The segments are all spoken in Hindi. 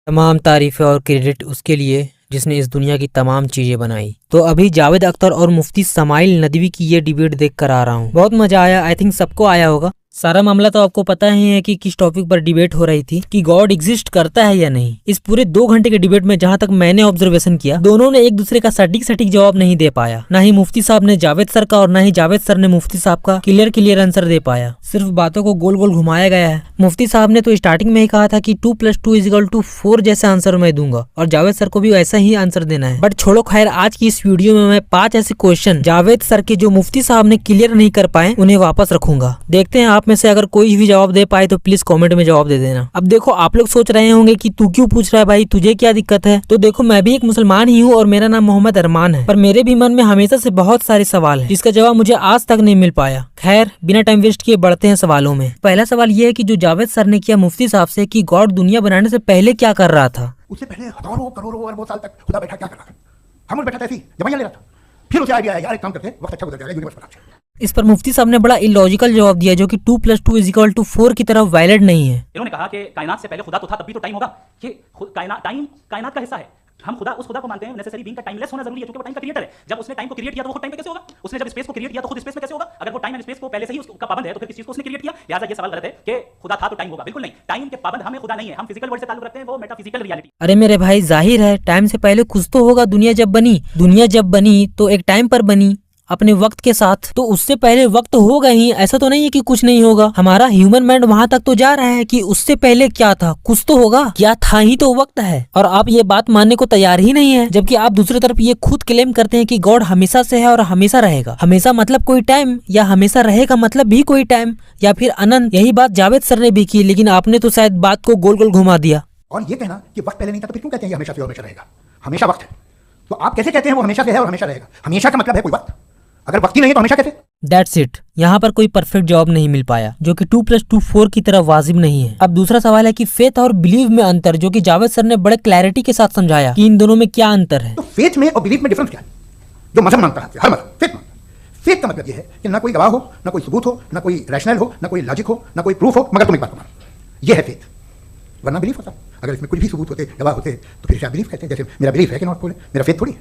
तमाम तारीफें और क्रेडिट उसके लिए जिसने इस दुनिया की तमाम चीजें बनाई। तो अभी जावेद अख्तर और मुफ्ती समाइल नदवी की ये डिबेट देख कर आ रहा हूँ। बहुत मजा आया। आई थिंक सबको आया होगा। सारा मामला तो आपको पता ही है कि किस टॉपिक पर डिबेट हो रही थी कि गॉड एग्जिस्ट करता है या नहीं। इस पूरे 2 घंटे के डिबेट में जहां तक मैंने ऑब्जर्वेशन किया, दोनों ने एक दूसरे का सटीक जवाब नहीं दे पाया। ना ही मुफ्ती साहब ने जावेद सर का और ना ही जावेद सर ने मुफ्ती साहब का क्लियर आंसर दे पाया। सिर्फ बातों को गोल गोल घुमाया गया है। मुफ्ती साहब ने तो स्टार्टिंग में ही कहा था कि 2+2=4 जैसा आंसर मैं दूंगा और जावेद सर को भी ऐसा ही आंसर देना है। बट छोड़ो खैर, आज की इस वीडियो में मैं 5 ऐसे क्वेश्चन जावेद सर के जो मुफ्ती साहब ने क्लियर नहीं कर पाए उन्हें वापस रखूंगा। देखते हैं आप में से अगर कोई भी जवाब दे पाए तो प्लीज कमेंट में जवाब दे देना। अब देखो, आप लोग सोच रहे होंगे कि तू क्यों पूछ रहा है भाई, तुझे क्या दिक्कत है। तो देखो, मैं भी एक मुसलमान ही हूँ और मेरा नाम मोहम्मद अरमान है, पर मेरे भी मन में हमेशा से बहुत सारे सवाल हैं जिसका जवाब मुझे आज तक नहीं मिल पाया। खैर, बिना टाइम वेस्ट किए बढ़ते हैं सवालों में। पहला सवाल ये है कि जो जावेद सर ने किया मुफ्ती साहब से कि गॉड दुनिया बनाने से पहले क्या कर रहा था। उससे पहले हजारों करोड़ों अरबों साल तक खुदा बैठा क्या कर रहा था। हम बैठा था ऐसी दवाइयां ले रहा था। फिर उसे आइडिया आया, यार एक काम करते हैं, वक्त अच्छा गुजर जाएगा, यूनिवर्स बना। इस पर मुफ्ती साहब ने बड़ा इलॉजिकल जवाब दिया जो कि 2+2=4 की तरफ वैलिड नहीं है। इन्होंने कहा कि कायनात से पहले खुदा तो था, तब भी तो टाइम होगा। ये कायनात का हिस्सा है। हम उस खुदा को मानते हैं नेसेसरी बीइंग का टाइमलेस होना जरूरी है क्योंकि वो टाइम का क्रिएटर है। जब उसने टाइम को क्रिएट किया तो वो खुद टाइम पे कैसे होगा? उसने जब स्पेस को क्रिएट किया तो खुद स्पेस में कैसे होगा? अगर वो टाइम एंड स्पेस को पहले से ही उसका पाबंद है तो फिर किस चीज को उसने क्रिएट किया? लिहाजा ये सवाल गलत है कि खुदा था तो टाइम होगा। बिल्कुल नहीं, टाइम के पाबंद हमें खुदा नहीं है। हम फिजिकल वर्ल्ड से ताल्लुक रखते हैं, वो मेटाफिजिकल रियलिटी। अरे मेरे भाई, जाहिर है टाइम से पहले कुछ तो होगा। दुनिया जब बनी तो एक टाइम पर बनी अपने वक्त के साथ, तो उससे पहले वक्त होगा ही। ऐसा तो नहीं है कि कुछ नहीं होगा। हमारा ह्यूमन माइंड वहां तक तो जा रहा है कि उससे पहले क्या था, कुछ तो होगा। क्या था ही तो वक्त है, और आप ये बात मानने को तैयार ही नहीं है। जबकि आप दूसरी तरफ ये खुद क्लेम करते हैं कि गॉड हमेशा से है और हमेशा रहेगा। हमेशा मतलब कोई टाइम, या हमेशा रहेगा मतलब भी कोई टाइम, या फिर अनंत। यही बात जावेद सर ने भी की, लेकिन आपने तो शायद बात को गोल गोल घुमा दिया। और ये कहना कि वक्त पहले नहीं था तो फिर क्यों कहते हैं ये हमेशा से और हमेशा रहेगा? हमेशा वक्त है तो आप कैसे कहते हैं वो हमेशा से है और हमेशा रहेगा? हमेशा का मतलब है कोई वक्त, अगर वक्त ही नहीं है तो हमेशा कैसे? That's it। यहाँ पर कोई परफेक्ट जवाब नहीं मिल पाया जो कि 2+2=4 की तरफ वाजिब नहीं है। अब दूसरा सवाल है कि फेथ और बिलीव में अंतर, जो कि जावेद सर ने बड़े क्लैरिटी के साथ समझाया कि इन दोनों में क्या अंतर है। तो फेथ में और बिलीव में डिफरेंस क्या है? जो मजहब मानता है, हर मजहब फेथ मानता है। फेथ का मतलब ये है कि ना कोई गवाह हो, ना कोई सबूत हो, ना कोई रैशनल हो, ना कोई लॉजिक हो, ना कोई प्रूफ हो, मगर तुम एक बात को मानो, ये है फेथ। वरना बिलीफ होता। अगर इसमें कुछ भी सबूत होते, गवाह होते, तो फिर बिलीफ कहते हैं। जैसे मेरा बिलीफ है कि नॉट बोले, मेरा फेथ थोड़ी है।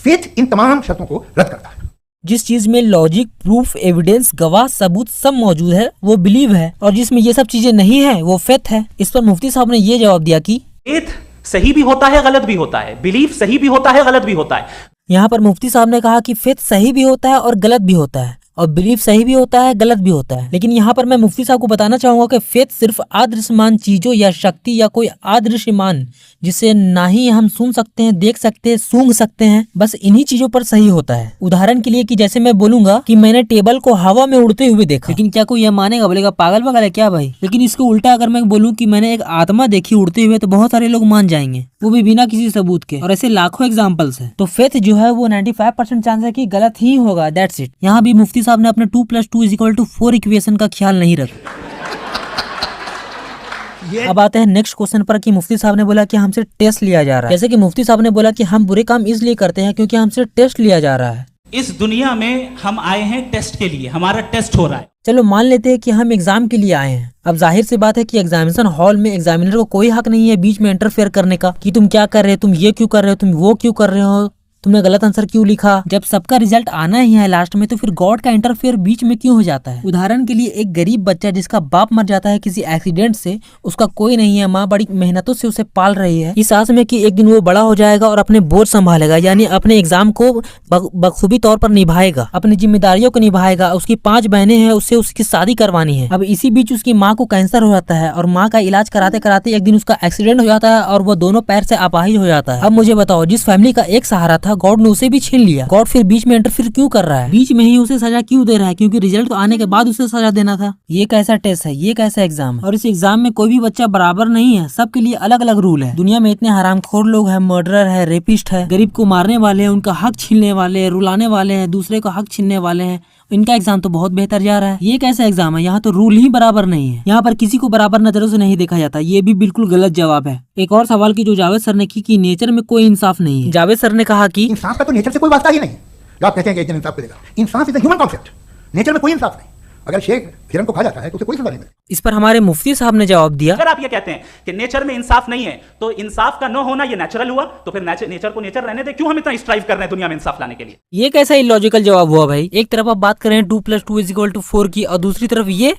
फेथ इन तमाम शर्तों को रद्द करता है। जिस चीज में लॉजिक, प्रूफ, एविडेंस, गवाह, सबूत सब मौजूद है वो बिलीव है, और जिसमें ये सब चीजें नहीं है वो फेथ है। इस पर मुफ्ती साहब ने ये जवाब दिया कि फेथ सही भी होता है, गलत भी होता है। बिलीफ सही भी होता है, गलत भी होता है। यहाँ पर मुफ्ती साहब ने कहा कि फेथ सही भी होता है और गलत भी होता है, और बिलीफ सही भी होता है, गलत भी होता है। लेकिन यहाँ पर मैं मुफ्ती साहब को बताना चाहूंगा कि फेथ सिर्फ अदृश्यमान चीजों या शक्ति या कोई अदृश्यमान जिसे ना ही हम सुन सकते हैं, देख सकते हैं, सूंघ सकते हैं, बस इन्हीं चीजों पर सही होता है। उदाहरण के लिए कि जैसे मैं बोलूंगा कि मैंने टेबल को हवा में उड़ते हुए देखा, लेकिन क्या कोई यह मानेगा? बोलेगा पागल वगैरह है क्या भाई। लेकिन इसको उल्टा अगर मैं बोलूँ कि मैंने एक आत्मा देखी उड़ते हुए, तो बहुत सारे लोग मान जाएंगे, वो भी बिना किसी सबूत के। और ऐसे लाखों एग्जाम्पल्स है। तो फेथ जो है वो 95% चांस है कि गलत ही होगा। That's it. यहाँ भी मुफ्ती साहब ने अपने 2+2=4 इक्वेशन का ख्याल नहीं रखा। अब आते हैं नेक्स्ट क्वेश्चन पर कि मुफ्ती साहब ने बोला कि हमसे टेस्ट लिया जा रहा है। जैसे कि मुफ्ती साहब ने बोला कि हम बुरे काम इसलिए करते हैं क्योंकि हमसे टेस्ट लिया जा रहा है। इस दुनिया में हम आए हैं टेस्ट के लिए, हमारा टेस्ट हो रहा है। चलो मान लेते हैं कि हम एग्जाम के लिए आए हैं। अब जाहिर सी बात है कि एग्जामिनेशन हॉल में एग्जामिनर को कोई हक नहीं है बीच में इंटरफेयर करने का कि तुम क्या कर रहे हो, तुम ये क्यों कर रहे हो, तुम वो क्यों कर रहे हो, तुमने गलत आंसर क्यों लिखा। जब सबका रिजल्ट आना ही है लास्ट में, तो फिर गॉड का इंटरफेयर बीच में क्यों हो जाता है। उदाहरण के लिए एक गरीब बच्चा जिसका बाप मर जाता है किसी एक्सीडेंट से, उसका कोई नहीं है, माँ बड़ी मेहनतों से उसे पाल रही है, इस आस में कि एक दिन वो बड़ा हो जाएगा और अपने बोझ संभालेगा, यानी अपने एग्जाम को बखूबी तौर पर निभाएगा, अपनी जिम्मेदारियों को निभाएगा। उसकी 5 बहनें हैं, उससे उसकी शादी करवानी है। अब इसी बीच उसकी माँ को कैंसर हो जाता है और माँ का इलाज कराते कराते एक दिन उसका एक्सीडेंट हो जाता है और वो दोनों पैर से अपाहिज हो जाता है। अब मुझे बताओ, जिस फैमिली का एक सहारा था, गॉड ने उसे भी छीन लिया। गॉड फिर बीच में इंटरफेयर क्यों कर रहा है, बीच में ही उसे सजा क्यों दे रहा है? क्योंकि रिजल्ट तो आने के बाद उसे सजा देना था। ये कैसा टेस्ट है, ये कैसा एग्जाम है? और इस एग्जाम में कोई भी बच्चा बराबर नहीं है, सबके लिए अलग अलग रूल है। दुनिया में इतने हरामखोर लोग हैं, मर्डरर है, रेपिस्ट है, गरीब को मारने वाले हैं, उनका हक छीनने वाले हैं, रुलाने वाले हैं, दूसरे का हक छीनने वाले हैं। इनका एग्जाम तो बहुत बेहतर जा रहा है। ये कैसा एग्जाम है? यहाँ तो रूल ही बराबर नहीं है। यहाँ पर किसी को बराबर नजरों से नहीं देखा जाता। ये भी बिल्कुल गलत जवाब है। एक और सवाल की जो जावेद सर ने की कि नेचर में कोई इंसाफ नहीं है। जावेद सर ने कहा कि इंसाफ का तो नेचर से कोई वास्ता ही नहीं। जो आप कहते हैं कि इंसाफ करेगा, इंसाफ is a human concept. Nature में कोई इंसाफ नहीं। अगर शेर हिरन को खा जाता है तो उसे कोई सजा नहीं मिलती। इस पर हमारे मुफ्ती साहब ने जवाब दिया, अगर आप ये कहते हैं कि नेचर में इंसाफ नहीं है तो इंसाफ का न होना ये नेचुरल हुआ, तो फिर नेचर को नेचर रहने दे, क्यों हम इतना स्ट्राइव कर रहे हैं दुनिया में इंसाफ लाने के लिए? ये कैसा इलॉजिकल जवाब हुआ भाई? एक तरफ आप बात कर रहे हैं 2+2=4 की और दूसरी तरफ ये।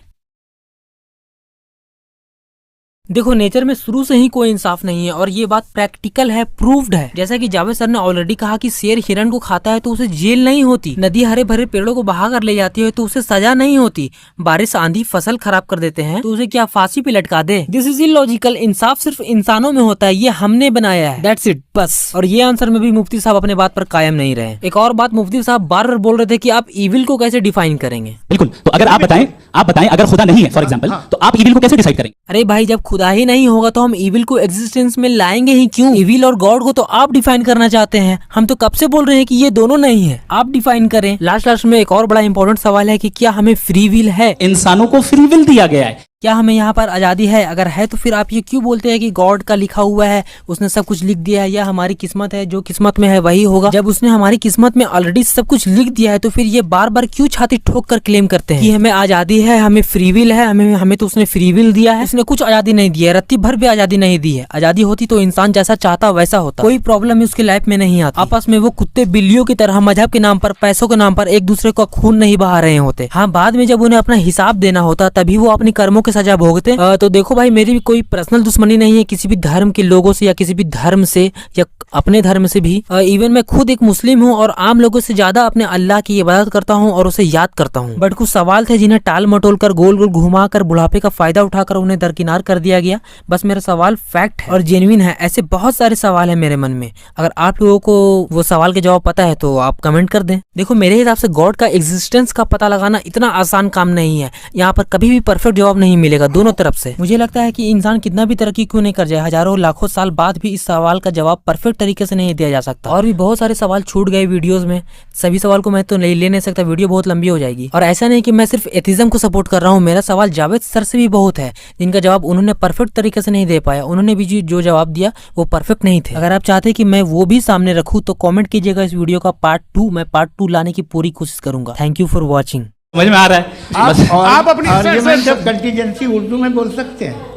देखो नेचर में शुरू से ही कोई इंसाफ नहीं है और ये बात प्रैक्टिकल है, प्रूव्ड है। जैसा कि जावेद सर ने ऑलरेडी कहा कि शेर हिरन को खाता है तो उसे जेल नहीं होती, नदी हरे भरे पेड़ों को बहा कर ले जाती है तो उसे सजा नहीं होती, बारिश आंधी फसल खराब कर देते हैं तो उसे क्या फांसी पे लटका दे? This is illogical. इंसाफ सिर्फ इंसानों में होता है, ये हमने बनाया है, दैट्स इट, बस। और ये आंसर में भी मुफ्ती साहब अपने बात पर कायम नहीं रहे। एक और बात, मुफ्ती साहब बार बार बोल रहे थे कि आप इविल को कैसे डिफाइन करेंगे। बिल्कुल, तो अगर आप बताएं अगर खुदा नहीं है फॉर एग्जांपल, तो आप इविल को कैसे डिसाइड करेंगे? अरे भाई जब खुदा ही नहीं होगा तो हम इविल को एग्जिस्टेंस में लाएंगे ही क्यों? इविल और गॉड को तो आप डिफाइन करना चाहते हैं, हम तो कब से बोल रहे हैं कि ये दोनों नहीं है, आप डिफाइन करें। लास्ट में एक और बड़ा इंपॉर्टेंट सवाल है कि क्या हमें फ्री विल है? इंसानों को फ्री विल दिया गया है, क्या हमें यहाँ पर आजादी है? अगर है तो फिर आप ये क्यों बोलते हैं कि गॉड का लिखा हुआ है, उसने सब कुछ लिख दिया है, या हमारी किस्मत है, जो किस्मत में है वही होगा? जब उसने हमारी किस्मत में ऑलरेडी सब कुछ लिख दिया है तो फिर ये बार बार क्यों छाती ठोक कर क्लेम करते हैं कि हमें आजादी है, हमें फ्री विल है? हमें तो उसने फ्री विल दिया है, उसने कुछ आजादी नहीं दी है, रत्ती भर भी आजादी नहीं दी है। आजादी होती तो इंसान जैसा चाहता वैसा होता, कोई प्रॉब्लम उसकी लाइफ में नहीं आती। आपस में वो कुत्ते बिल्लियों की तरह मजहब के नाम पर, पैसों के नाम पर एक दूसरे का खून नहीं बहा रहे होते। हाँ, बाद में जब उन्हें अपना हिसाब देना होता तभी वो अपनी कर्मों की सजा भोगते। तो देखो भाई, मेरी भी कोई पर्सनल दुश्मनी नहीं है किसी भी धर्म के लोगों से या किसी भी धर्म से या अपने धर्म से भी। इवन मैं खुद एक मुस्लिम हूँ और आम लोगों से ज्यादा अपने अल्लाह की इबादत करता हूँ और उसे याद करता हूँ। बट कुछ सवाल थे जिन्हें टाल मटोल कर, गोल गोल घुमा कर, बुढ़ापे का फायदा उठाकर उन्हें दरकिनार कर दिया गया। बस मेरा सवाल फैक्ट है और जेन्युइन है। ऐसे बहुत सारे सवाल है मेरे मन में, अगर आप लोगों को वो सवाल के जवाब पता है तो आप कमेंट कर दें। देखो मेरे हिसाब से गॉड का एग्जिस्टेंस का पता लगाना इतना आसान काम नहीं है। यहाँ पर कभी भी परफेक्ट जवाब नहीं मिलेगा दोनों तरफ से। मुझे लगता है कि इंसान कितना भी तरक्की क्यों नहीं कर जाए, हजारों लाखों साल बाद भी इस सवाल का जवाब परफेक्ट तरीके से नहीं दिया जा सकता। और भी बहुत सारे सवाल छूट गए वीडियोस में, सभी सवाल को मैं तो ले नहीं सकता, वीडियो बहुत लंबी हो जाएगी। और ऐसा नहीं कि मैं सिर्फ एथिज्म को सपोर्ट कर रहा हूँ, मेरा सवाल जावेद सर से भी बहुत है जिनका जवाब उन्होंने परफेक्ट तरीके से नहीं दे पाया। उन्होंने भी जो जवाब दिया वो परफेक्ट नहीं थे। अगर आप चाहते हैं कि मैं वो भी सामने रखूँ तो कॉमेंट कीजिएगा इस वीडियो का पार्ट 2, मैं पार्ट 2 लाने की पूरी कोशिश करूंगा। Thank you for watching. समझ में आ रहा है? आप अपनी आर्ग्यूमेंट ऑफ कंटीजेंसी उर्दू में बोल सकते हैं।